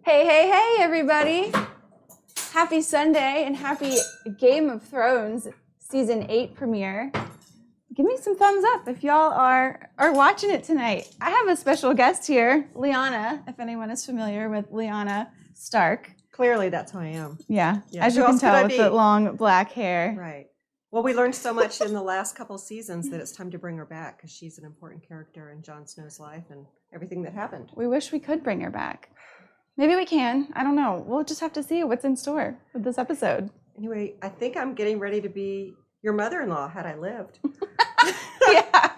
Hey, hey, hey, everybody. Happy Sunday and happy Game of Thrones Season 8 premiere. Give me some thumbs up if y'all are watching it tonight. I have a special guest here, Leanna, if anyone is familiar with Leanna Stark. Clearly, that's who I am. Yeah, as you can tell with the long black hair. Right. Well, we learned so much in the last couple seasons that it's time to bring her back because she's an important character in Jon Snow's life and everything that happened. We wish we could bring her back. Maybe we can. I don't know. We'll just have to see what's in store with this episode. Anyway, I think I'm getting ready to be your mother-in-law had I lived. Yeah.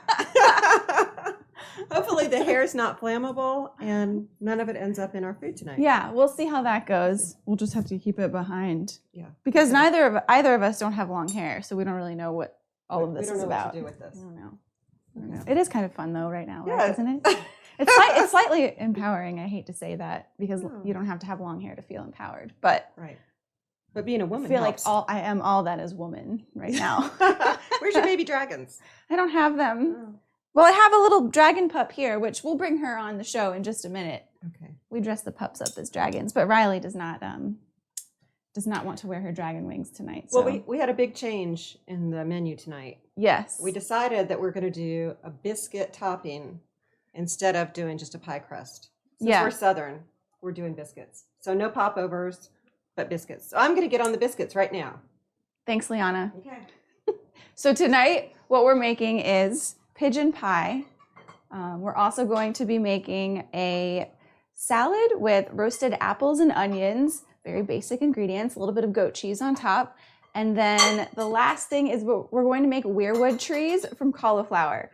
Hopefully the hair is not flammable and none of it ends up in our food tonight. Yeah, we'll see how that goes. We'll just have to keep it behind. Yeah. Because either of us don't have long hair, so we don't really know what all of this is about. We don't know what to do with this. I don't know. It is kind of fun though right now, Yeah. right, isn't it? It's slightly empowering. I hate to say that because you don't have to have long hair to feel empowered, but right. But being a woman, I feel helps. like I am all that is woman right now. Where's your baby dragons? I don't have them. Oh. Well, I have a little dragon pup here, which we'll bring her on the show in just a minute. Okay. We dress the pups up as dragons, but Riley does not want to wear her dragon wings tonight. So. Well, we had a big change in the menu tonight. Yes. We decided that we're going to do a biscuit topping instead of doing just a pie crust. Since we're Southern, we're doing biscuits. So no popovers, but biscuits. So I'm going to get on the biscuits right now. Thanks, Leanna. Okay. So tonight, what we're making is pigeon pie. We're also going to be making a salad with roasted apples and onions, very basic ingredients, a little bit of goat cheese on top. And then the last thing is we're going to make weirwood trees from cauliflower.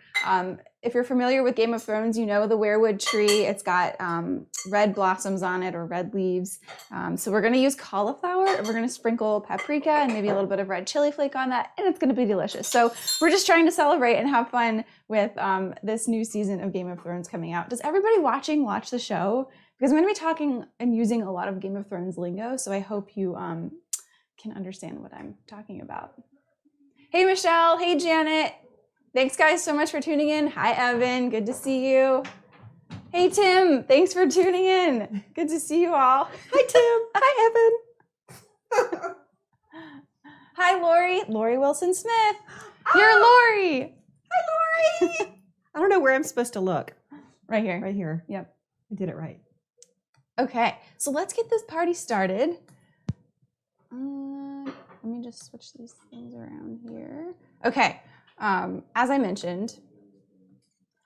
If you're familiar with Game of Thrones, you know the weirwood tree. It's got red blossoms on it or red leaves. So we're going to use cauliflower and we're going to sprinkle paprika and maybe a little bit of red chili flake on that, and it's going to be delicious. So we're just trying to celebrate and have fun with this new season of Game of Thrones coming out. Does everybody watching watch the show? Because I'm going to be talking and using a lot of Game of Thrones lingo, so I hope you can understand what I'm talking about. Hey, Michelle. Hey, Janet. Thanks, guys, so much for tuning in. Hi, Evan. Good to see you. Hey, Tim. Thanks for tuning in. Good to see you all. Hi, Tim. Hi, Evan. Hi, Lori. Lori Wilson-Smith. You're Lori. Hi, Lori. I don't know where I'm supposed to look. Right here. Right here. Yep. I did it right. Okay, so let's get this party started. Let me just switch these things around here. Okay, as I mentioned,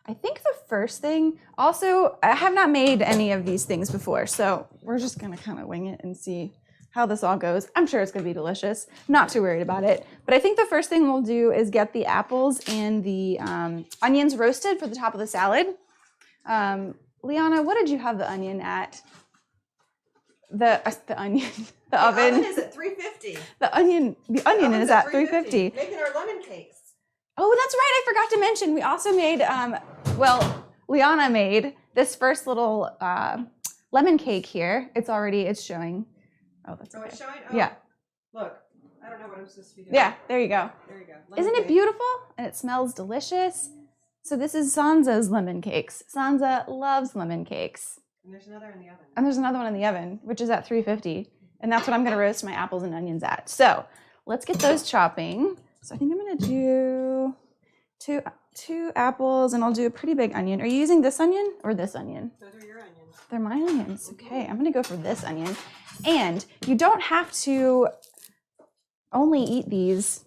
I think the first thing, also, I have not made any of these things before, so we're just gonna kind of wing it and see how this all goes. I'm sure it's gonna be delicious. Not too worried about it. But I think the first thing we'll do is get the apples and the onions roasted for the top of the salad. Leanna, what did you have the onion at? The onion, the oven. The oven is at 350. The onion is at 350. Making our lemon cakes. Oh, that's right. I forgot to mention. We also made, Leanna made this first little lemon cake here. It's showing. Oh, that's okay. It's showing? Oh, yeah. Look, I don't know what I'm supposed to be doing. Yeah, there you go. There you go. Isn't it beautiful? And it smells delicious. So this is Sansa's lemon cakes. Sansa loves lemon cakes. And there's another in the oven. And there's another one in the oven, which is at 350. And that's what I'm going to roast my apples and onions at. So let's get those chopping. So I think I'm going to do two apples, and I'll do a pretty big onion. Are you using this onion or this onion? Those are your onions. They're my onions. Okay, I'm going to go for this onion. And you don't have to only eat these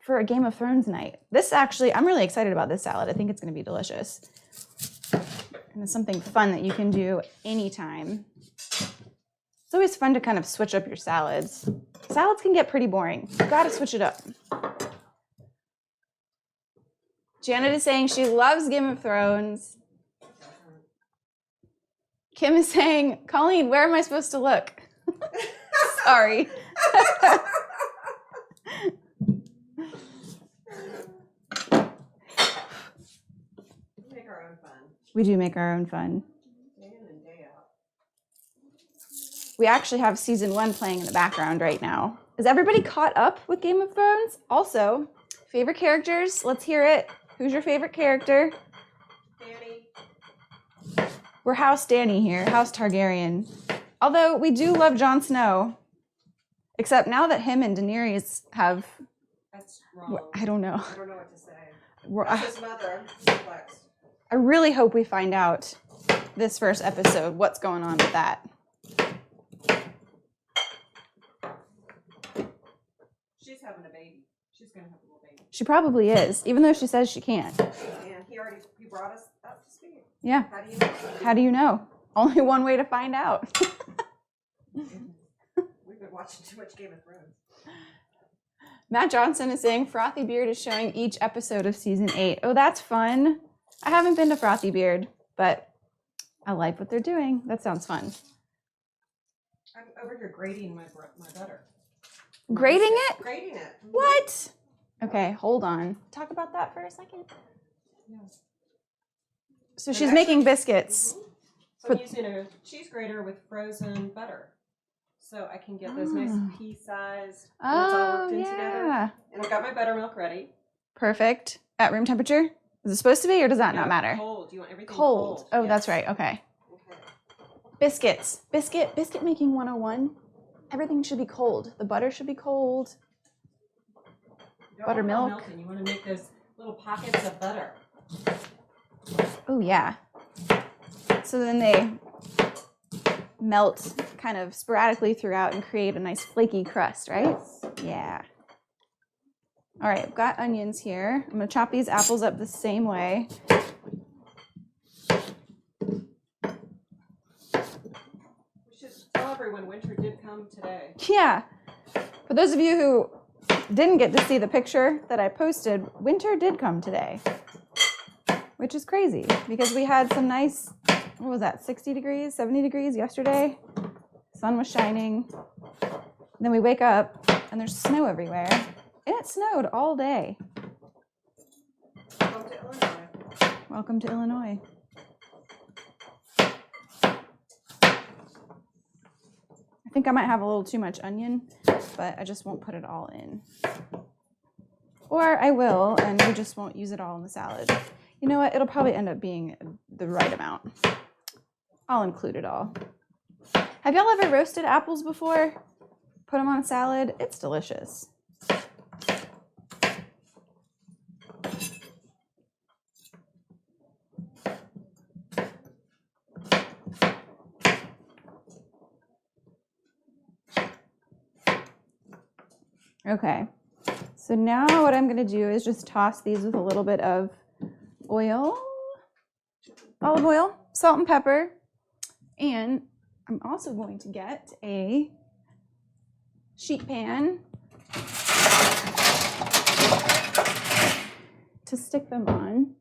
for a Game of Thrones night. This actually, I'm really excited about this salad. I think it's going to be delicious. And it's something fun that you can do anytime. It's always fun to kind of switch up your salads. Salads can get pretty boring. You've got to switch it up. Janet is saying she loves Game of Thrones. Kim is saying, Colleen, where am I supposed to look? Sorry. We do make our own fun. Day in and day out. We actually have season 1 playing in the background right now. Is everybody caught up with Game of Thrones? Also, favorite characters, let's hear it. Who's your favorite character? Danny. We're House Dany here, House Targaryen. Although we do love Jon Snow. Except now that him and Daenerys have... That's wrong. I don't know. I don't know what to say. That's his mother. Complex. I really hope we find out this first episode what's going on with that. She's having a baby. She's going to have a little baby. She probably is, even though she says she can't. And he brought us up to speed. Yeah. How do you know? How do you know? Only one way to find out. We've been watching too much Game of Thrones. Matt Johnson is saying Frothy Beard is showing each episode of season 8. Oh, that's fun. I haven't been to Frothy Beard, but I like what they're doing. That sounds fun. I'm over here grating my butter. Grating it? Grating it. What? Okay, hold on. Talk about that for a second. Yeah. So she's making biscuits. Mm-hmm. So I'm using a cheese grater with frozen butter. So I can get those nice pea-sized, when it's all worked in together. And I've got my buttermilk ready. Perfect. At room temperature? Is it supposed to be, or does that not matter? Cold. You want everything cold. cold. Oh, Yes. That's right. Okay. Biscuits. Biscuit making 101. Everything should be cold. The butter should be cold. Buttermilk. You want to make those little pockets of butter. Oh, yeah. So then they melt kind of sporadically throughout and create a nice flaky crust, right? Yeah. All right, I've got onions here. I'm going to chop these apples up the same way. We should tell everyone winter did come today. Yeah. For those of you who didn't get to see the picture that I posted, winter did come today, which is crazy because we had some nice, what was that, 60 degrees, 70 degrees yesterday. Sun was shining. Then we wake up and there's snow everywhere. And it snowed all day. Welcome to Illinois. Welcome to Illinois. I think I might have a little too much onion, but I just won't put it all in. Or I will, and we just won't use it all in the salad. You know what? It'll probably end up being the right amount. I'll include it all. Have y'all ever roasted apples before? Put them on a salad? It's delicious. Okay, so now what I'm going to do is just toss these with a little bit of oil, olive oil, salt and pepper, and I'm also going to get a sheet pan to stick them on.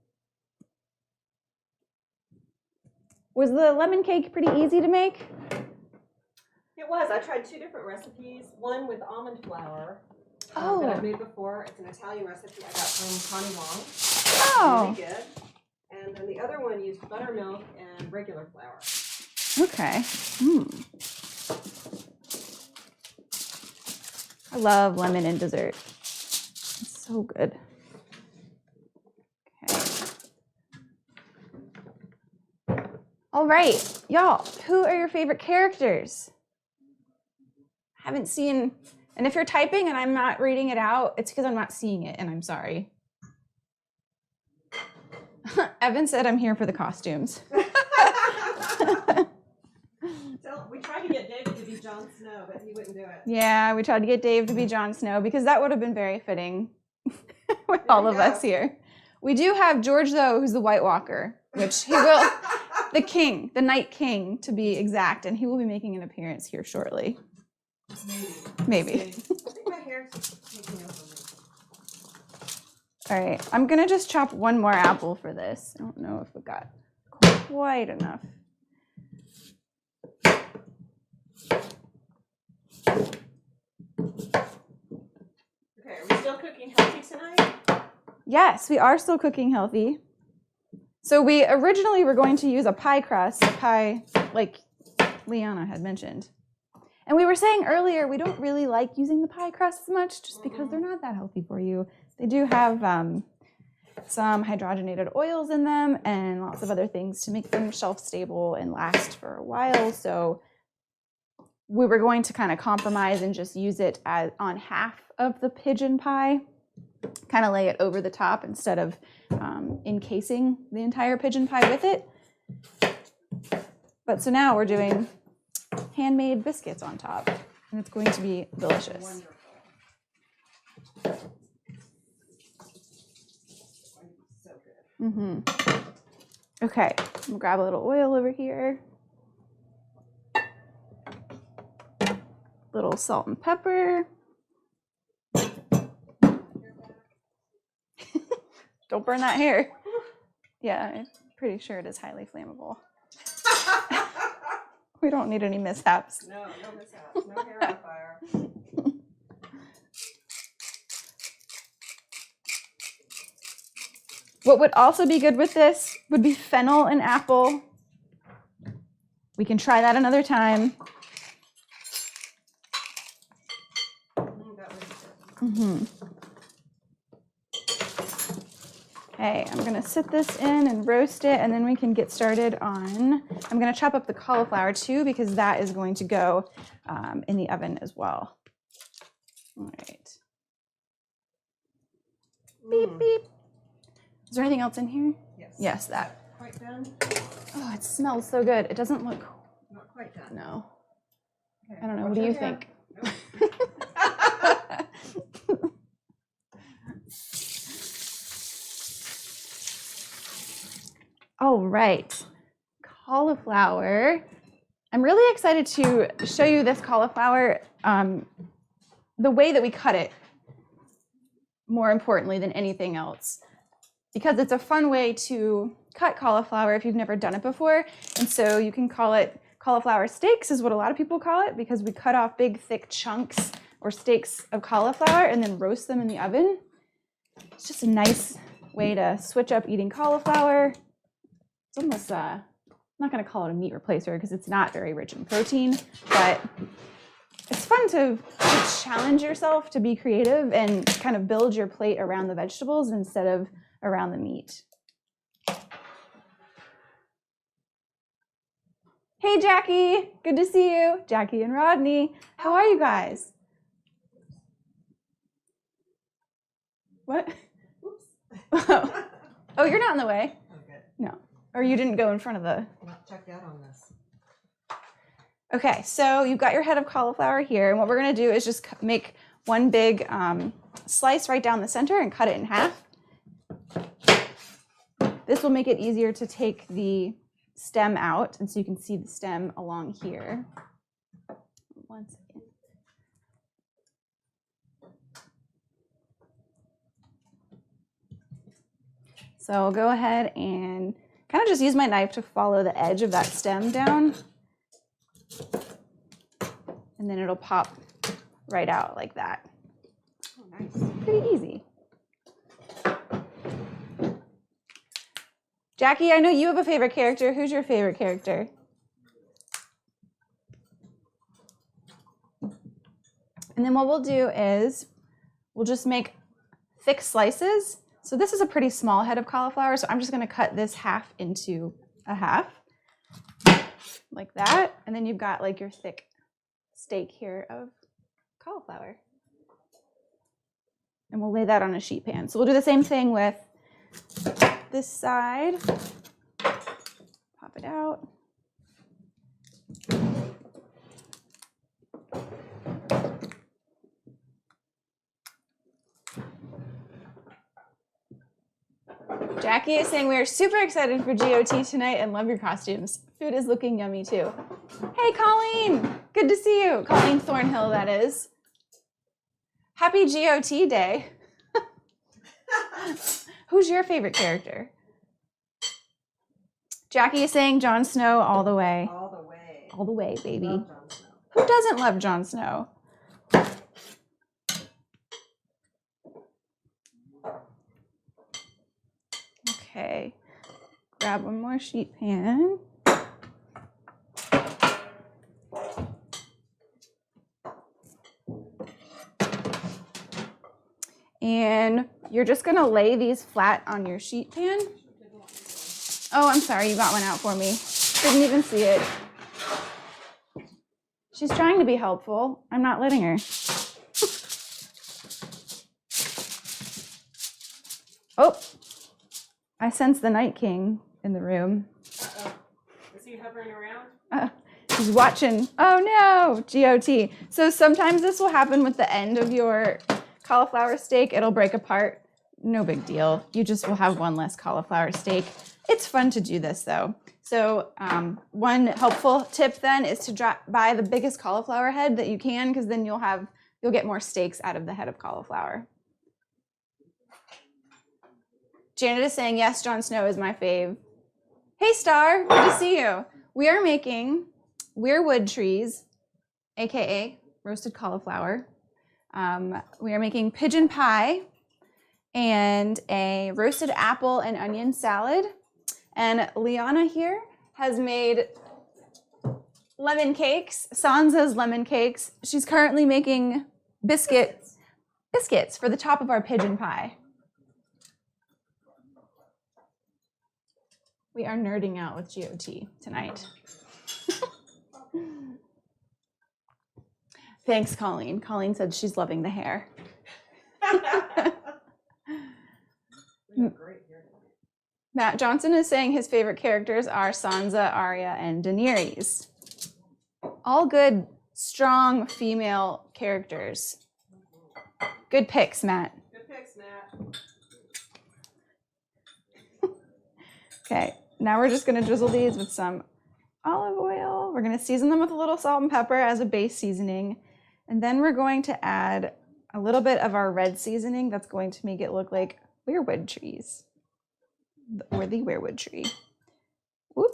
Was the lemon cake pretty easy to make? It was. I tried 2 different recipes. One with almond flour that I've made before. It's an Italian recipe I got from Connie Long. Oh. Really good. And then the other one used buttermilk and regular flour. Okay. I love lemon in dessert. It's so good. Okay. All right, y'all, who are your favorite characters? Haven't seen, and if you're typing and I'm not reading it out, it's because I'm not seeing it, and I'm sorry. Evan said I'm here for the costumes. We tried to get David to be Jon Snow, but he wouldn't do it. Yeah, we tried to get Dave to be Jon Snow because that would have been very fitting with all of us here. We do have George, though, who's the White Walker, which he will, the king, the Night King, to be exact, and he will be making an appearance here shortly. Maybe. I think my hair's taking over me. All right, I'm going to just chop one more apple for this. I don't know if we got quite enough. Okay, are we still cooking healthy tonight? Yes, we are still cooking healthy. So we originally were going to use a pie crust, a pie like Leanna had mentioned. And we were saying earlier, we don't really like using the pie crusts much just because they're not that healthy for you. They do have some hydrogenated oils in them and lots of other things to make them shelf stable and last for a while. So we were going to kind of compromise and just use it on half of the pigeon pie, kind of lay it over the top instead of encasing the entire pigeon pie with it. But so now we're doing handmade biscuits on top, and it's going to be delicious. Wonderful. So good. Mm-hmm. Okay, I'm gonna grab a little oil over here. Little salt and pepper. Don't burn that hair. Yeah, I'm pretty sure it is highly flammable. We don't need any mishaps. No mishaps. No hair on fire. What would also be good with this would be fennel and apple. We can try that another time. Okay, I'm gonna sit this in and roast it, and then we can get started on, I'm gonna chop up the cauliflower too, because that is going to go in the oven as well. All right. Beep, beep. Is there anything else in here? Yes. Yes, that. Quite done? Oh, it smells so good. It doesn't look, Not quite done. no. Okay. I don't know, Watch what do your you hair. think? Nope. All right, cauliflower. I'm really excited to show you this cauliflower, the way that we cut it, more importantly than anything else, because it's a fun way to cut cauliflower if you've never done it before. And so you can call it cauliflower steaks is what a lot of people call it, because we cut off big thick chunks or steaks of cauliflower and then roast them in the oven. It's just a nice way to switch up eating cauliflower. It's almost, I'm not going to call it a meat replacer because it's not very rich in protein, but it's fun to challenge yourself to be creative and kind of build your plate around the vegetables instead of around the meat. Hey, Jackie, good to see you. Jackie and Rodney, how are you guys? What? Oops. Oh, you're not in the way. Okay. No. Or you didn't go in front of the... Not checked out on this. Okay, so you've got your head of cauliflower here, and what we're gonna do is just make one big slice right down the center and cut it in half. This will make it easier to take the stem out, and so you can see the stem along here. One second. So I'll go ahead and kind of just use my knife to follow the edge of that stem down. And then it'll pop right out like that. Oh, nice. Pretty easy. Jackie, I know you have a favorite character. Who's your favorite character? And then what we'll do is we'll just make thick slices. So this is a pretty small head of cauliflower, so I'm just gonna cut this half into a half, like that. And then you've got like your thick steak here of cauliflower. And we'll lay that on a sheet pan. So we'll do the same thing with this side. Pop it out. Jackie is saying we are super excited for GOT tonight and love your costumes. Food is looking yummy too. Hey, Colleen, good to see you. Colleen Thornhill, that is. Happy GOT day. Who's your favorite character? Jackie is saying Jon Snow all the way. All the way. All the way, baby. Love Jon Snow. Who doesn't love Jon Snow? Okay, grab one more sheet pan. And you're just gonna lay these flat on your sheet pan. Oh, I'm sorry, you got one out for me. Didn't even see it. She's trying to be helpful. I'm not letting her. Oh, I sense the Night King in the room. Uh-oh. Is he hovering around? He's watching. Oh no, GOT. So sometimes this will happen with the end of your cauliflower steak. It'll break apart. No big deal. You just will have one less cauliflower steak. It's fun to do this though. So one helpful tip then is to buy the biggest cauliflower head that you can, because then you'll get more steaks out of the head of cauliflower. Janet is saying, yes, Jon Snow is my fave. Hey, Star, good to see you. We are making Weirwood trees, AKA roasted cauliflower. We are making pigeon pie and a roasted apple and onion salad. And Leanna here has made lemon cakes, Sansa's lemon cakes. She's currently making biscuits for the top of our pigeon pie. We are nerding out with GOT tonight. Thanks, Colleen. Colleen said she's loving the hair. Matt Johnson is saying his favorite characters are Sansa, Arya, and Daenerys. All good, strong female characters. Good picks, Matt. Good picks, Matt. Okay, now we're just going to drizzle these with some olive oil. We're going to season them with a little salt and pepper as a base seasoning. And then we're going to add a little bit of our red seasoning that's going to make it look like weirwood trees. Or the weirwood tree. Whoop.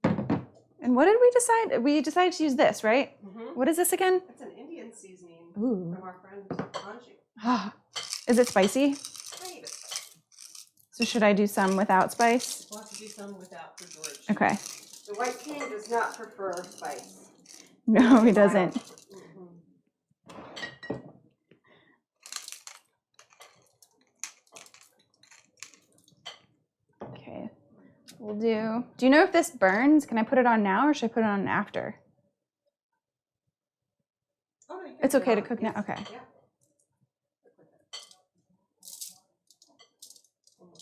And what did we decide? We decided to use this, right? Mm-hmm. What is this again? It's an Indian seasoning. Ooh. From our friend Anji. Ah, is it spicy? Tiny bit spicy. So should I do some without spice? We'll have to do some without for George. Okay. The White King does not prefer spice. No, he doesn't. Mm-hmm. Okay. We'll do you know if this burns? Can I put it on now or should I put it on after? Oh, no, it's okay to cook now? Okay. Yeah.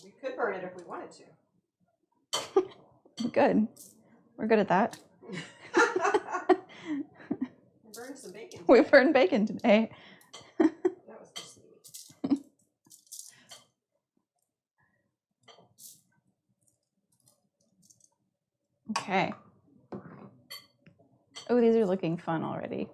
We could burn it if we wanted to. Good. We're good at that. We burned some bacon. We burned bacon today. That was just sweet. Okay. Oh, these are looking fun already.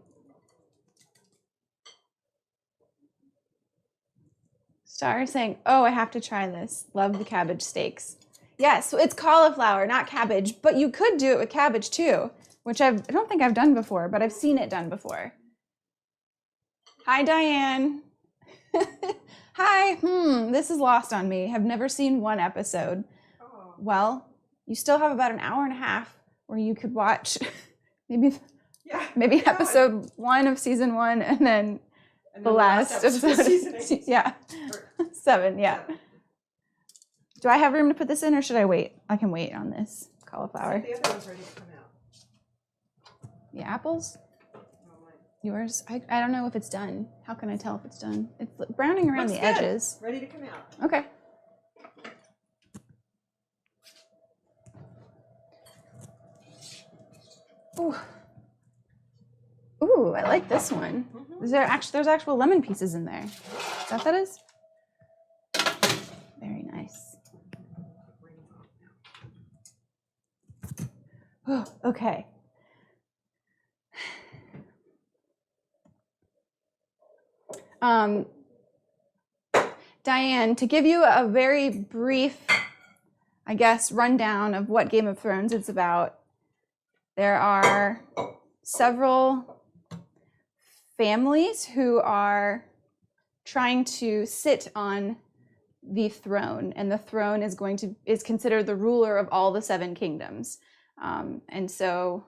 Star saying, oh, I have to try this. Love the cabbage steaks. Yes, so it's cauliflower, not cabbage, but you could do it with cabbage too, which I don't think I've done before, but I've seen it done before. Hi, Diane. Hi. This is lost on me. Have never seen one episode. Oh. Well, you still have about an hour and a half where you could watch maybe episode 1 of season 1 and then the last episode of season 8. Yeah. 7, yeah. 7. Do I have room to put this in or should I wait? I can wait on this cauliflower. The other one's ready to come out. The apples? Yours? I don't know if it's done. How can I tell if it's done? It's browning around the edges. Ready to come out. Okay. Ooh. Ooh, I like this one. Mm-hmm. There's actual lemon pieces in there. Is that what that is? Very nice. Oh, okay. Diane, to give you a very brief, I guess, rundown of what Game of Thrones is about, there are several families who are trying to sit on the throne, and the throne is considered the ruler of all the 7 kingdoms. And so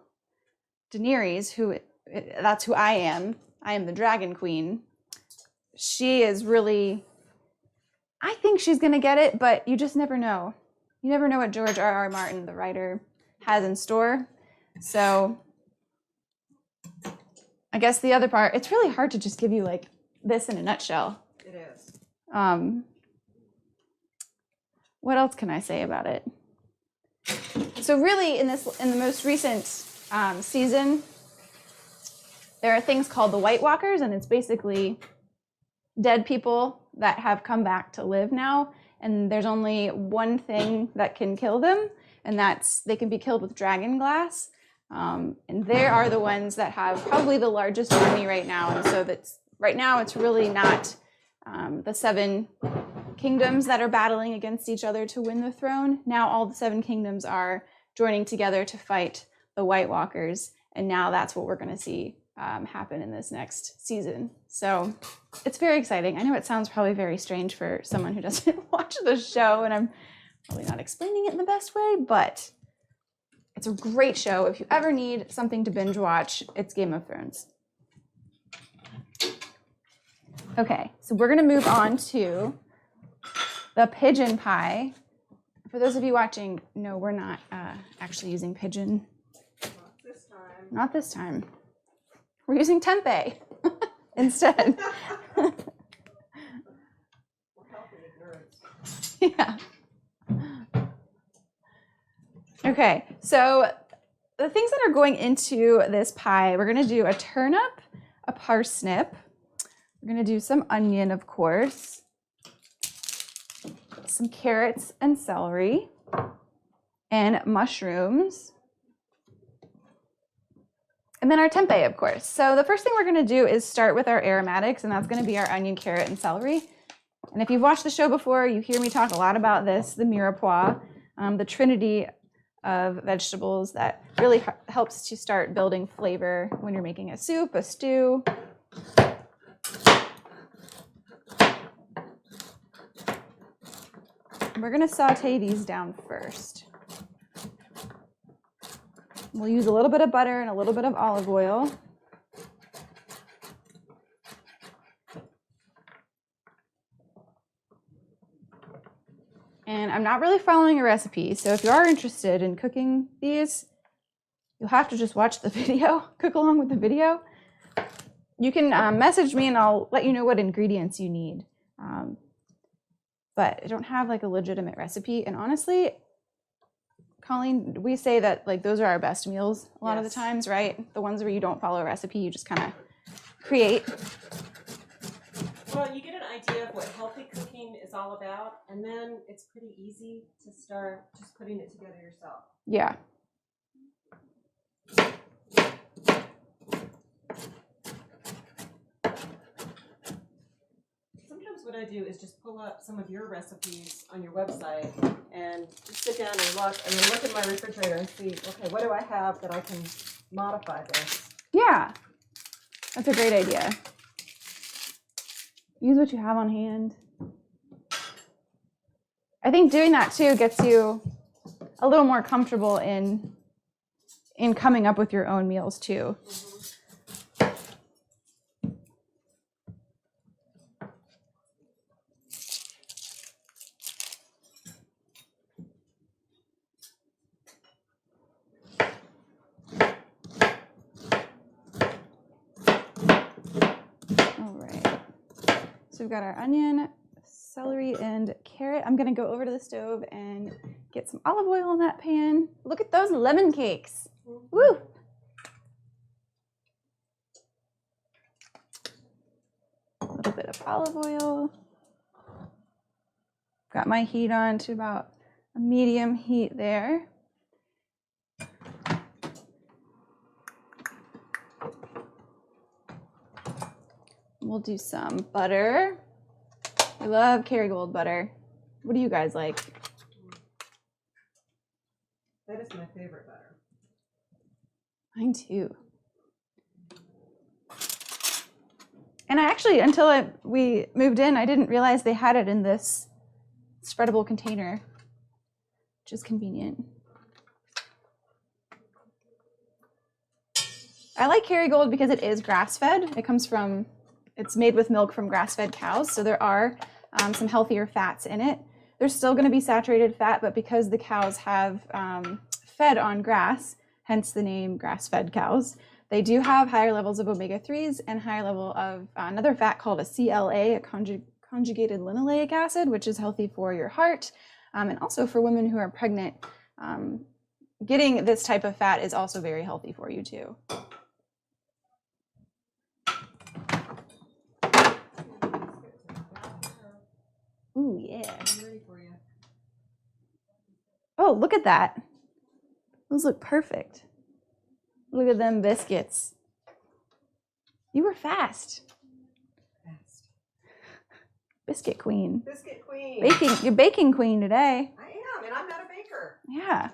Daenerys, that's who I am the Dragon Queen. She is really, I think she's going to get it, but you just never know. You never know what George R.R. Martin, the writer, has in store. So I guess the other part, it's really hard to just give you like this in a nutshell. It is. What else can I say about it? So really, in the most recent season, there are things called the White Walkers, and it's basically dead people that have come back to live now, and there's only one thing that can kill them, and that's they can be killed with dragon glass. And they are the ones that have probably the largest army right now, and so that's right now it's really not the 7 kingdoms that are battling against each other to win the throne. Now all the 7 kingdoms are joining together to fight the White Walkers, and now that's what we're going to see happen in this next season. So it's very exciting. I know it sounds probably very strange for someone who doesn't watch the show, and I'm probably not explaining it in the best way, but it's a great show. If you ever need something to binge watch, it's Game of Thrones. Okay, so we're going to move on to the pigeon pie. For those of you watching, no, we're not actually using pigeon. Not this time. Not this time. We're using tempeh instead. We're healthy ignorance. Yeah. Okay, so the things that are going into this pie, we're going to do a turnip, a parsnip. We're going to do some onion, of course, some carrots and celery, and mushrooms, and then our tempeh, of course. So the first thing we're going to do is start with our aromatics, and that's going to be our onion, carrot, and celery. And if you've watched the show before, you hear me talk a lot about this, the mirepoix, the trinity of vegetables that really helps to start building flavor when you're making a soup, a stew. We're going to saute these down first. We'll use a little bit of butter and a little bit of olive oil. And I'm not really following a recipe, so if you are interested in cooking these, you'll have to just watch the video, cook along with the video. You can message me and I'll let you know what ingredients you need. But I don't have like a legitimate recipe. And honestly, Colleen, we say that like those are our best meals a lot of the times, right? The ones where you don't follow a recipe, you just kind of create. Well, you get an idea of what healthy cooking is all about, and then it's pretty easy to start just putting it together yourself. Yeah. Sometimes what I do is just pull up some of your recipes on your website and just sit down and look, and then look in my refrigerator and see, okay, what do I have that I can modify this? Yeah, that's a great idea. Use what you have on hand. I think doing that too gets you a little more comfortable in coming up with your own meals too. So we've got our onion, celery, and carrot. I'm gonna go over to the stove and get some olive oil in that pan. Look at those lemon cakes. Woo! A little bit of olive oil. Got my heat on to about a medium heat there. We'll do some butter. I love Kerrygold butter. What do you guys like? That is my favorite butter. Mine too. And I actually, until we moved in, I didn't realize they had it in this spreadable container, which is convenient. I like Kerrygold because it is grass-fed. It's made with milk from grass-fed cows, so there are some healthier fats in it. There's still going to be saturated fat, but because the cows have fed on grass, hence the name grass-fed cows, They do have higher levels of omega-3s and higher level of another fat called a CLA, a conjugated linoleic acid, which is healthy for your heart and also for women who are pregnant. Getting this type of fat is also very healthy for you too. Ooh, yeah. I'm ready for you. Oh, look at that. Those look perfect. Look at them biscuits. You were fast. Fast. Biscuit queen. Biscuit queen. You're baking queen today. I am, and I'm not a baker. Yeah.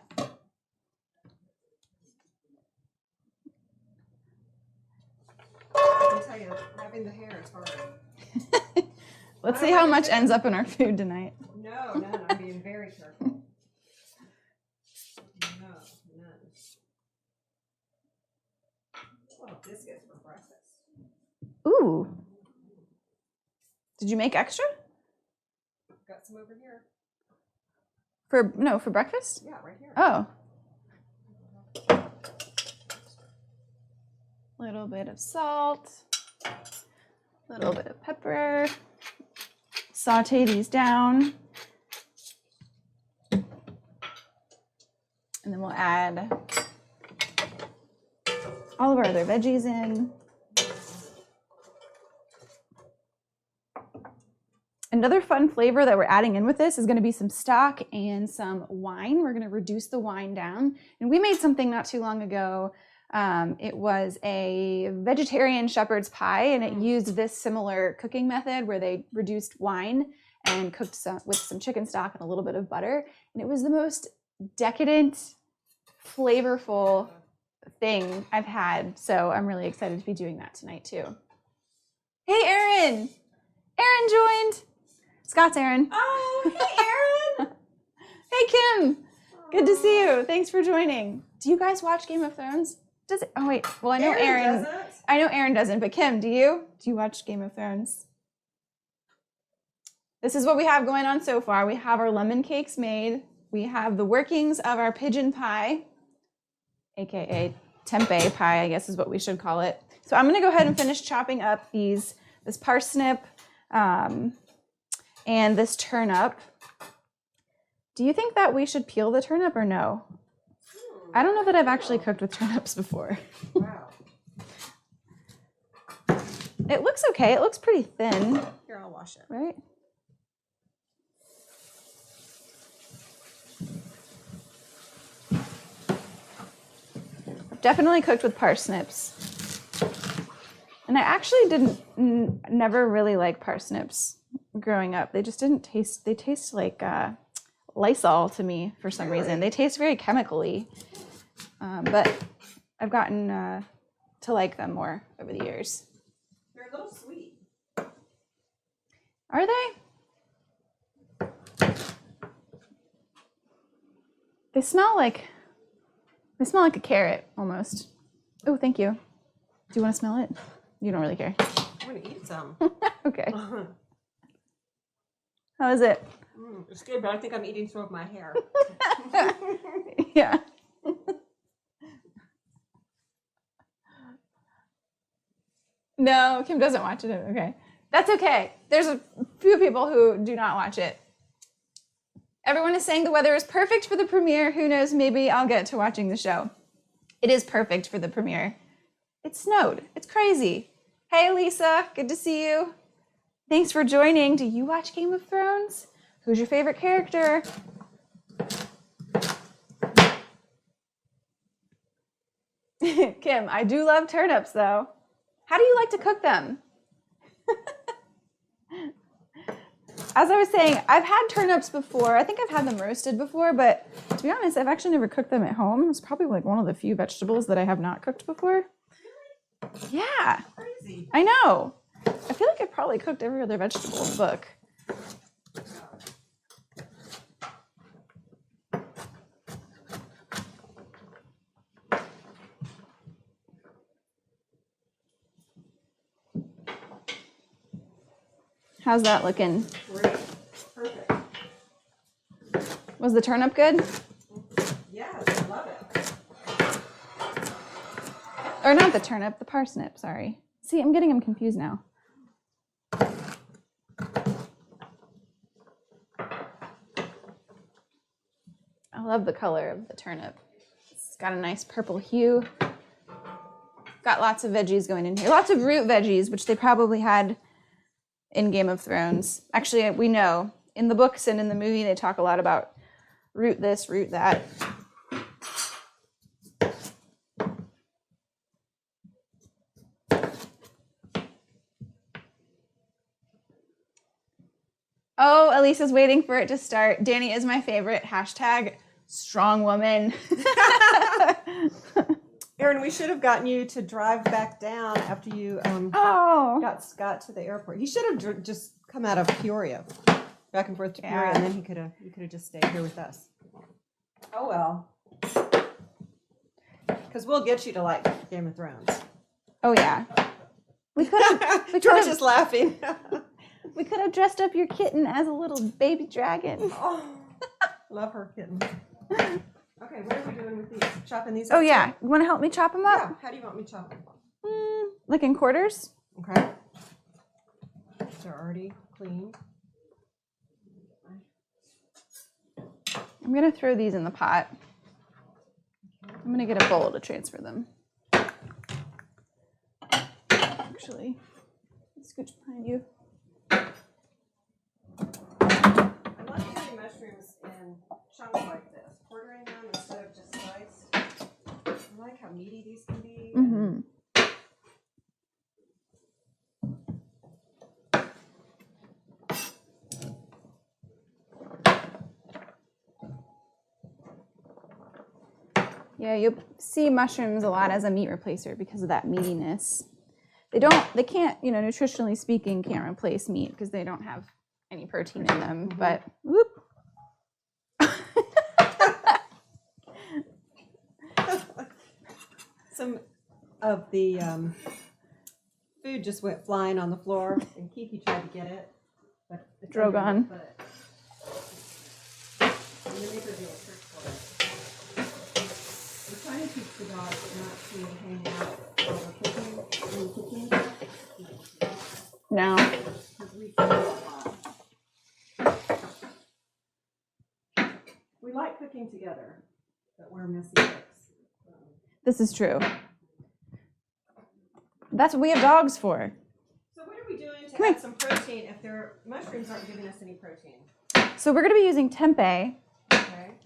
I can tell you, having the hair is hard. Let's see how much ends up in our food tonight. No, none. I'm being very careful. No, none. Oh, biscuits for breakfast. Ooh. Did you make extra? Got some over here. For breakfast? Yeah, right here. Oh. Little bit of salt. Little bit of pepper. Saute these down. And then we'll add all of our other veggies in. Another fun flavor that we're adding in with this is going to be some stock and some wine. We're going to reduce the wine down. And we made something not too long ago. It was a vegetarian shepherd's pie, and it used this similar cooking method where they reduced wine and cooked with some chicken stock and a little bit of butter. And it was the most decadent, flavorful thing I've had. So I'm really excited to be doing that tonight too. Hey, Erin! Erin joined! Scott's Erin. Oh, hey, Erin! Hey, Kim! Good to see you. Thanks for joining. Do you guys watch Game of Thrones? Does it? Oh, wait. Well, I know Erin. I know Erin doesn't, but Kim, do you? Do you watch Game of Thrones? This is what we have going on so far. We have our lemon cakes made. We have the workings of our pigeon pie, aka tempeh pie, I guess is what we should call it. So I'm going to go ahead and finish chopping up this parsnip and this turnip. Do you think that we should peel the turnip or no? I don't know that I've actually cooked with turnips before. Wow. It looks okay. It looks pretty thin. Here, I'll wash it. Right? Definitely cooked with parsnips. And I actually never really liked parsnips growing up. They just didn't taste, they taste like Lysol to me for some reason. They taste very chemically. But I've gotten to like them more over the years. They're a little sweet. Are they? They smell like a carrot almost. Oh, thank you. Do you want to smell it? You don't really care. I'm going to eat some. Okay. How is it? It's good, but I think I'm eating some of my hair. Yeah. No, Kim doesn't watch it. Okay. That's okay. There's a few people who do not watch it. Everyone is saying the weather is perfect for the premiere. Who knows, maybe I'll get to watching the show. It is perfect for the premiere. It snowed. It's crazy. Hey, Lisa. Good to see you. Thanks for joining. Do you watch Game of Thrones? Who's your favorite character? Kim, I do love turnips, though. How do you like to cook them? As I was saying, I've had turnips before. I think I've had them roasted before, but to be honest, I've actually never cooked them at home. It's probably like one of the few vegetables that I have not cooked before. Yeah. Crazy. I know. I feel like I've probably cooked every other vegetable in the book. How's that looking? Great. Perfect. Was the turnip good? Yes, I love it. Or not the turnip, the parsnip, sorry. See, I'm getting them confused now. I love the color of the turnip. It's got a nice purple hue. Got lots of veggies going in here. Lots of root veggies, which they probably had in Game of Thrones. Actually, we know in the books and in the movie, they talk a lot about root this, root that. Oh, Elisa's waiting for it to start. Danny is my favorite. Hashtag strong woman. Erin, we should have gotten you to drive back down after you got Scott to the airport. He should have just come out of Peoria, back and forth to Peoria, and then you could have just stayed here with us. Oh well, because we'll get you to like Game of Thrones. Oh yeah, we could have. George is laughing. We could have dressed up your kitten as a little baby dragon. Oh, love her kitten. Okay, what are we doing with these? Chopping these up? Oh, yeah. You want to help me chop them up? Yeah. How do you want me to chop them? Like in quarters? Okay. They're already clean. I'm going to throw these in the pot. I'm going to get a bowl to transfer them. Actually, scooch behind you. I like putting mushrooms in chunks like this, quartering them instead of just sliced. I like how meaty these can be. Mm-hmm. Yeah, you'll see mushrooms a lot as a meat replacer because of that meatiness. They can't, nutritionally speaking, can't replace meat because they don't have any protein in them, but whoop. Some of the food just went flying on the floor, and Kiki tried to get it, but it Drogon. We're trying to teach the dogs not to hang out while we're cooking. No. We like cooking together, but we're messy cooks. This is true. That's what we have dogs for. So what are we doing to add some protein if their mushrooms aren't giving us any protein? So we're going to be using tempeh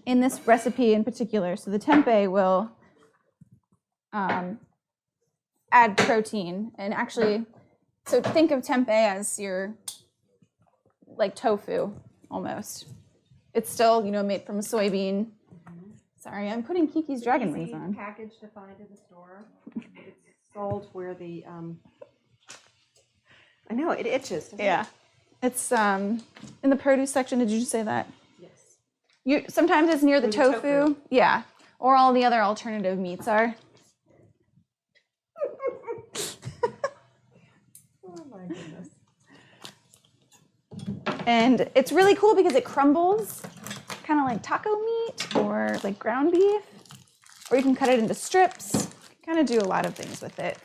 in this recipe in particular. So the tempeh will add protein. And actually, so think of tempeh as your, like tofu, almost. It's still, made from a soybean. Sorry, I'm putting Kiki's dragon wings on. Package to find in the store. It's sold where the I know it itches. Yeah, it's in the produce section. Did you just say that? Yes. Sometimes it's near the tofu. Yeah, or all the other alternative meats are. Oh my goodness. And it's really cool because it crumbles, kind of like taco meat or like ground beef, or you can cut it into strips. Kind of do a lot of things with it.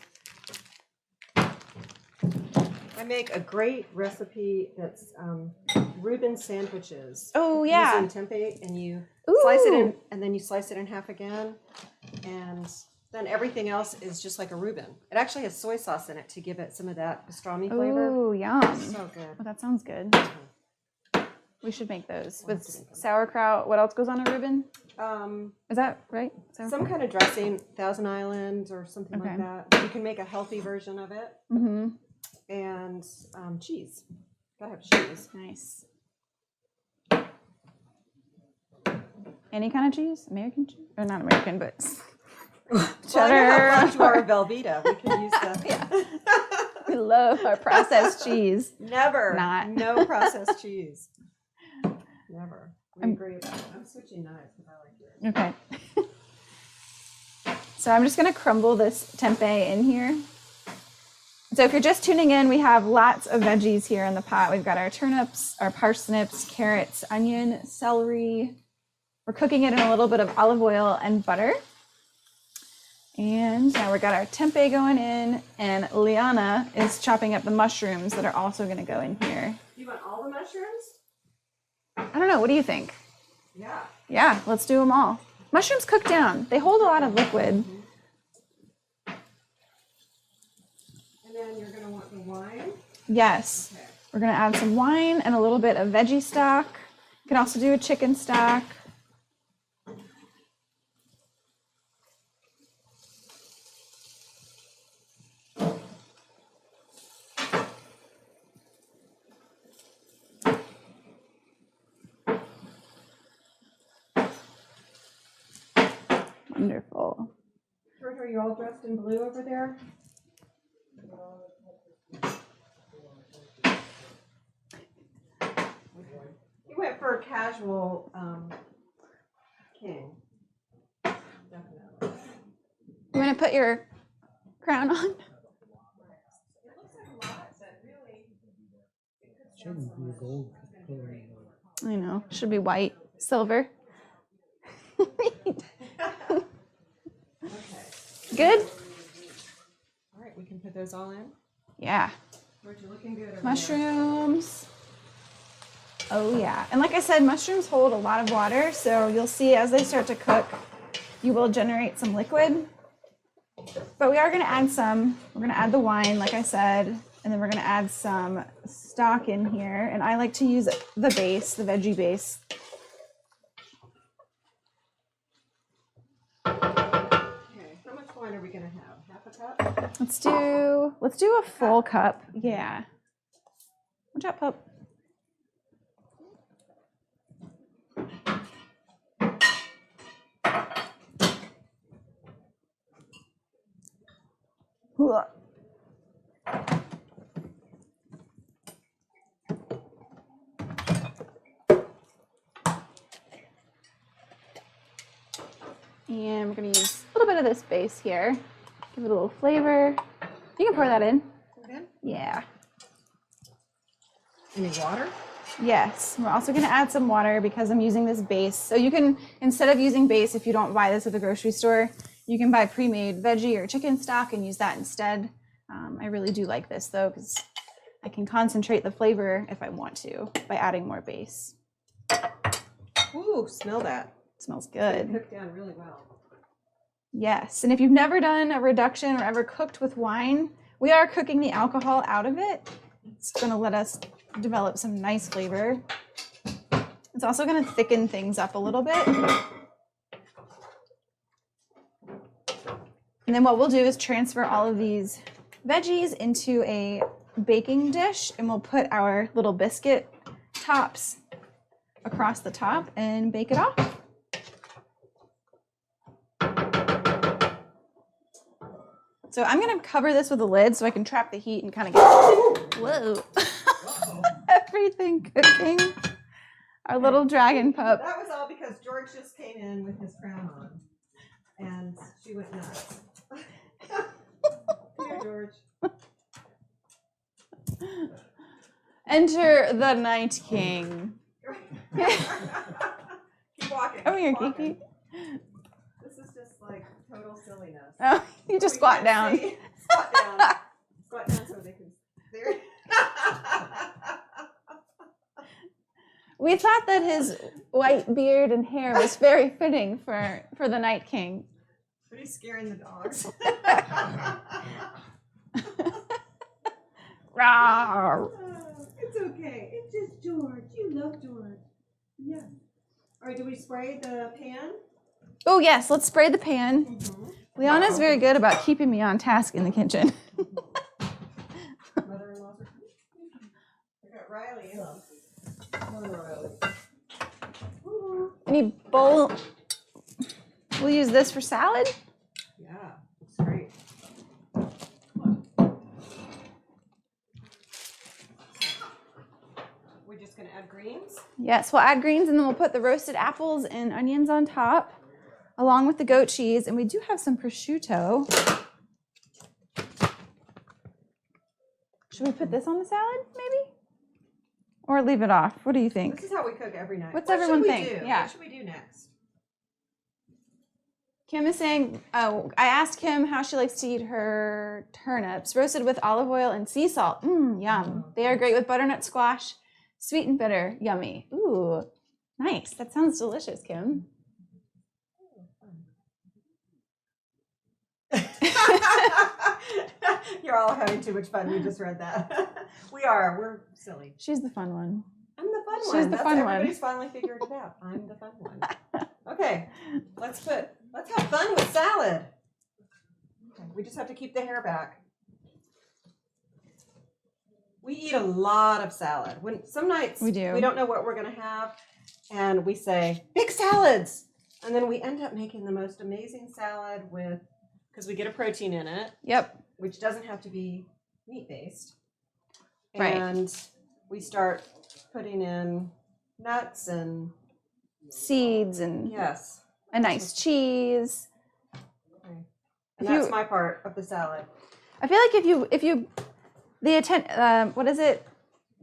I make a great recipe that's Reuben sandwiches. Oh yeah. Using tempeh, and you slice it in, and then you slice it in half again, and then everything else is just like a Reuben. It actually has soy sauce in it to give it some of that pastrami flavor. Oh, yum. So good. Well, that sounds good. We should make those with sauerkraut. What else goes on a Reuben? Is that right? Some kind of dressing, Thousand Islands or something like that. You can make a healthy version of it. Mm-hmm. And cheese. Gotta have cheese. Nice. Any kind of cheese? American cheese? Or not American, but cheddar. Well, I know how are Velveeta. We can use the... Yeah. We love our processed cheese. Never. Not. No processed cheese. Never. We agree about it. I'm switching knives because I like yours. Okay. So I'm just going to crumble this tempeh in here. So if you're just tuning in, we have lots of veggies here in the pot. We've got our turnips, our parsnips, carrots, onion, celery. We're cooking it in a little bit of olive oil and butter. And now we got our tempeh going in, and Leanna is chopping up the mushrooms that are also going to go in here. You want all the mushrooms? I don't know. What do you think? Yeah. Yeah, let's do them all. Mushrooms cook down. They hold a lot of liquid. And then you're going to want the wine? Yes. Okay. We're going to add some wine and a little bit of veggie stock. You can also do a chicken stock. Wonderful. George, are you all dressed in blue over there? You went for a casual king. Definitely. You want to put your crown on? It looks like a lot, but really, Shouldn't be a gold color. I know. Should be white, silver. Okay. Good? All right, we can put those all in. Yeah. George, you're looking good over there. Mushrooms. Oh yeah. And like I said, mushrooms hold a lot of water, so you'll see as they start to cook, you will generate some liquid. But we are going to add some. We're going to add the wine, like I said, and then we're going to add some stock in here. And I like to use the base, the veggie base. Okay, how much wine are we going to have? Half a cup? Let's do a full cup. Yeah. Watch out, pup. Ugh. And we're going to use a little bit of this base here. Give it a little flavor. You can pour that in. Okay. Yeah. Any water? Yes. We're also going to add some water because I'm using this base. So you can, instead of using base, if you don't buy this at the grocery store, you can buy pre-made veggie or chicken stock and use that instead. I really do like this though because I can concentrate the flavor if I want to by adding more base. Ooh, smell that. It smells It good. cooked down really well. Yes, and if you've never done a reduction or ever cooked with wine, we are cooking the alcohol out of it. It's going to let us develop some nice flavor. It's also going to thicken things up a little bit. And then what we'll do is transfer all of these veggies into a baking dish, and we'll put our little biscuit tops across the top and bake it off. So I'm going to cover this with a lid so I can trap the heat and kind of get, whoa, everything cooking. Our little dragon pup. That was all because George just came in with his crown on, and she went nuts. Come here, George. Enter the Night King. Keep walking. Come here, keep walking. Kiki. This is just like total silliness. Oh, you just We squat can't down. see. Squat down. Squat down so they can. There. We thought that his white beard and hair was very fitting for the Night King. Pretty scaring the dogs. Rawr. It's okay. It's just George. You love George. Yeah. All right, do we spray the pan? Oh, yes, let's spray the pan. Leanna's very good about keeping me on task in the kitchen. Mother-in-law's. I got Riley. Mother Riley. Any bowl? We'll use this for salad. Yeah, it's great. We're just gonna add greens. Yes, we'll add greens and then we'll put the roasted apples and onions on top, along with the goat cheese. And we do have some prosciutto. Should we put this on the salad, maybe? Or leave it off? What do you think? This is how we cook every night. What's What everyone should we think? do? Yeah. What should we do next? Kim is saying, oh, I asked Kim how she likes to eat her turnips, roasted with olive oil and sea salt. Yum. They are great with butternut squash, sweet and bitter, yummy. Ooh, nice. That sounds delicious, Kim. You're all having too much fun. We just read that. We are. We're silly. She's the fun one. I'm the fun one. She's the fun one. Everybody's finally figured it out. I'm the fun one. Okay, let's have fun with salad. Okay, we just have to keep the hair back. We eat a lot of salad. When some nights we do. We don't know what we're gonna have, and we say big salads, and then we end up making the most amazing salad because we get a protein in it. Yep. Which doesn't have to be meat based. Right. And we start putting in nuts and seeds and yes, a nice cheese. Okay. And that's my part of the salad. I feel like if you what is it?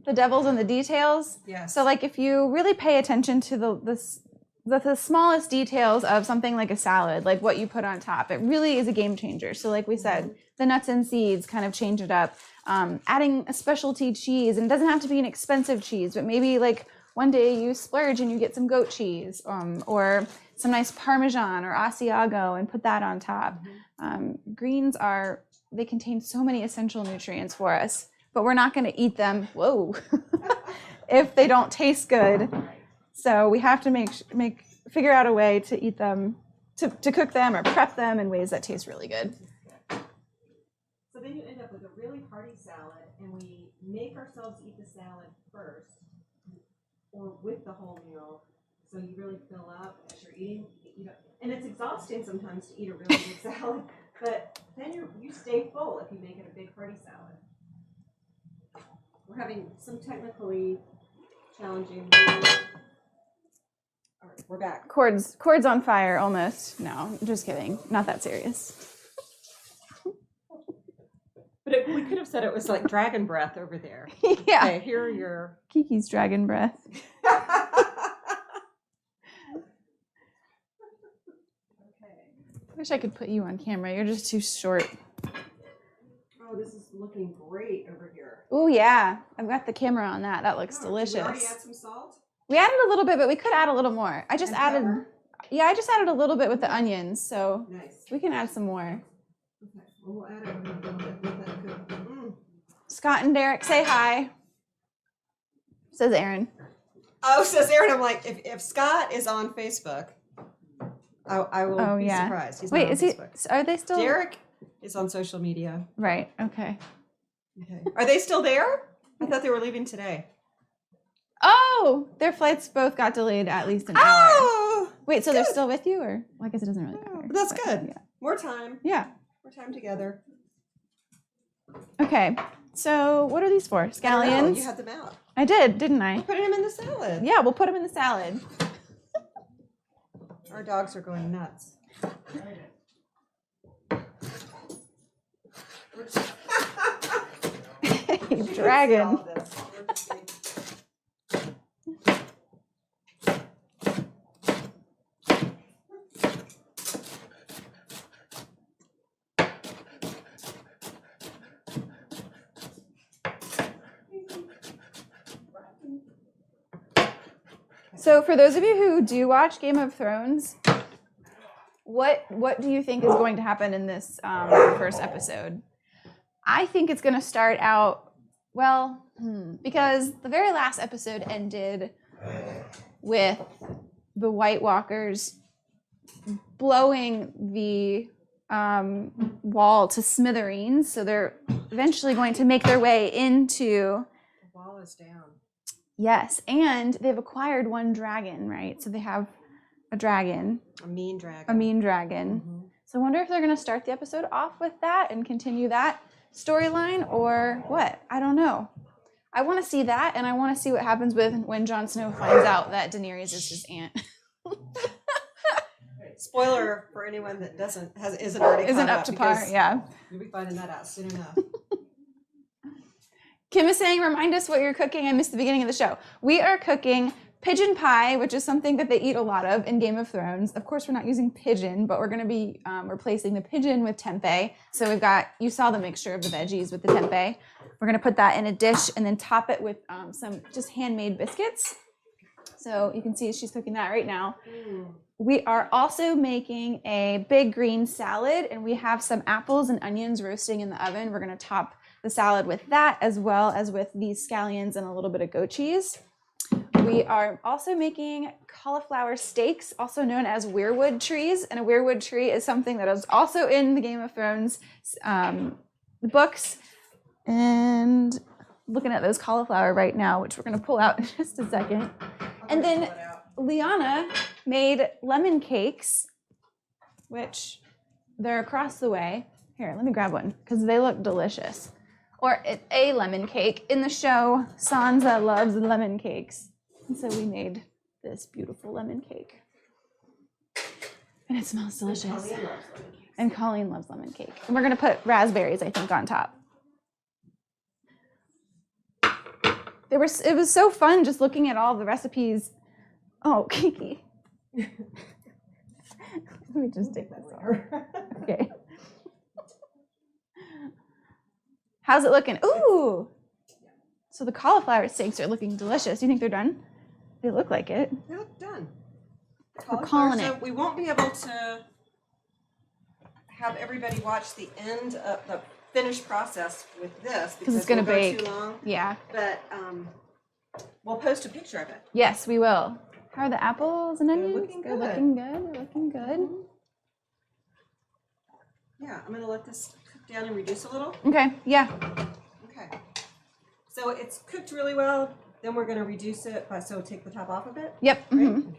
The devil's in the details. Yes. So like if you really pay attention to the smallest details of something like a salad, like what you put on top, it really is a game changer. So like we said, the nuts and seeds kind of change it up. Adding a specialty cheese, and it doesn't have to be an expensive cheese, but maybe like one day you splurge and you get some goat cheese or some nice Parmesan or Asiago and put that on top. Greens they contain so many essential nutrients for us, but we're not going to eat them, if they don't taste good. So we have to figure out a way to eat them, to cook them or prep them in ways that taste really good. So then you end up with a really hearty salad, and we make ourselves eat the salad first, or with the whole meal, so you really fill up as you're eating. And it's exhausting sometimes to eat a really big salad, but then you stay full if you make it a big hearty salad. We're having some technically challenging. All right, we're back. Cords on fire almost. No, just kidding. Not that serious. But we could have said it was like dragon breath over there. Yeah. Okay, here are your Kiki's dragon breath. I wish I could put you on camera. You're just too short. Oh, this is looking great over here. Oh yeah, I've got the camera on that. That looks delicious. Did we already add some salt? We added a little bit, but we could add a little more. I just added a little bit with the onions, so nice. We can add some more. Okay, well, we'll add it a little bit. Let that cook. Scott and Derek, say hi. Says Aaron. Oh, says Aaron. I'm like, if Scott is on Facebook, I will be surprised. He's not on Facebook. Are they still? Derek is on social media. Right. Okay. Are they still there? I thought they were leaving today. Oh, their flights both got delayed at least an hour. Oh, wait, so they're still with you, or well, I guess it doesn't really matter. But that's good. Yeah. More time. Yeah. More time together. Okay. So what are these for? Scallions? You had them out. I did, didn't I? Putting them in the salad. Yeah, we'll put them in the salad. Our dogs are going nuts. Dragon. So for those of you who do watch Game of Thrones, what do you think is going to happen in this first episode? I think it's going to start out, because the very last episode ended with the White Walkers blowing the wall to smithereens. So they're eventually going to make their way into... The wall is down. Yes, and they've acquired one dragon, right? So they have a dragon. A mean dragon. A mean dragon. Mm-hmm. So I wonder if they're going to start the episode off with that and continue that storyline or what? I don't know. I want to see that, and I want to see what happens when Jon Snow finds out that Daenerys is his aunt. Spoiler for anyone that isn't already isn't up to par. Yeah, you'll be finding that out soon enough. Kim is saying, remind us what you're cooking. I missed the beginning of the show. We are cooking pigeon pie, which is something that they eat a lot of in Game of Thrones. Of course, we're not using pigeon, but we're going to be replacing the pigeon with tempeh. So we've got, you saw the mixture of the veggies with the tempeh. We're going to put that in a dish and then top it with some just handmade biscuits. So you can see she's cooking that right now. We are also making a big green salad, and we have some apples and onions roasting in the oven. We're going to top the salad with that, as well as with these scallions and a little bit of goat cheese. We are also making cauliflower steaks, also known as weirwood trees. And a weirwood tree is something that is also in the Game of Thrones books. And looking at those cauliflower right now, which we're going to pull out in just a second. And then Leanna made lemon cakes, which they're across the way. Here, let me grab one because they look delicious. Or a lemon cake. In the show, Sansa loves lemon cakes. And so we made this beautiful lemon cake. And it smells delicious. And Colleen loves lemon cake. And we're going to put raspberries, I think, on top. It was so fun just looking at all the recipes. Oh, Kiki. Let me just take this off. Okay. How's it looking? Ooh. So the cauliflower steaks are looking delicious. You think they're done? They look like it. They look done. We're calling it. We won't be able to have everybody watch the end of the finished process with this because it's going to bake. Too long. Yeah. But we'll post a picture of it. Yes, we will. How are the apples and onions? They're looking good. They're looking good. They're looking good. Yeah, I'm going to let this cook down and reduce a little. Okay. Yeah. Okay. So it's cooked really well. Then we're going to reduce it by take the top off of it. Yep. Right? Mm-hmm.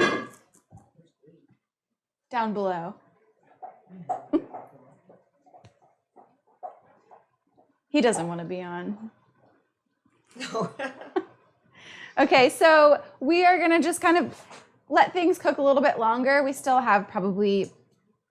Okay. Down below. He doesn't want to be on. No. Okay, so we are gonna just kind of let things cook a little bit longer. We still have probably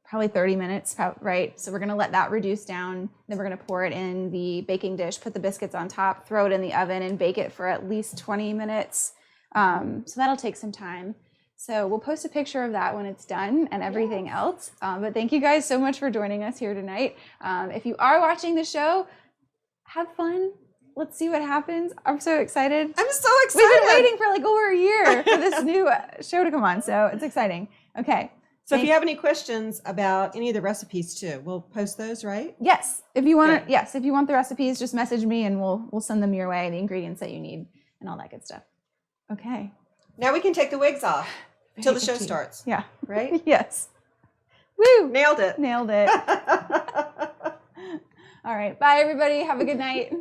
30 minutes, right? So we're gonna let that reduce down. Then we're gonna pour it in the baking dish, put the biscuits on top, throw it in the oven, and bake it for at least 20 minutes. So that'll take some time. So we'll post a picture of that when it's done and everything else. But thank you guys so much for joining us here tonight. If you are watching the show, have fun. Let's see what happens. I'm so excited. I'm so excited. We've been waiting for like over a year for this new show to come on, so it's exciting. Okay. So if you have any questions about any of the recipes too, we'll post those, right? Yes. If you want if you want the recipes, just message me and we'll send them your way, the ingredients that you need and all that good stuff. Okay. Now we can take the wigs off until the show starts. Yeah. Right? Yes. Woo! Nailed it. Nailed it. All right. Bye everybody. Have a good night.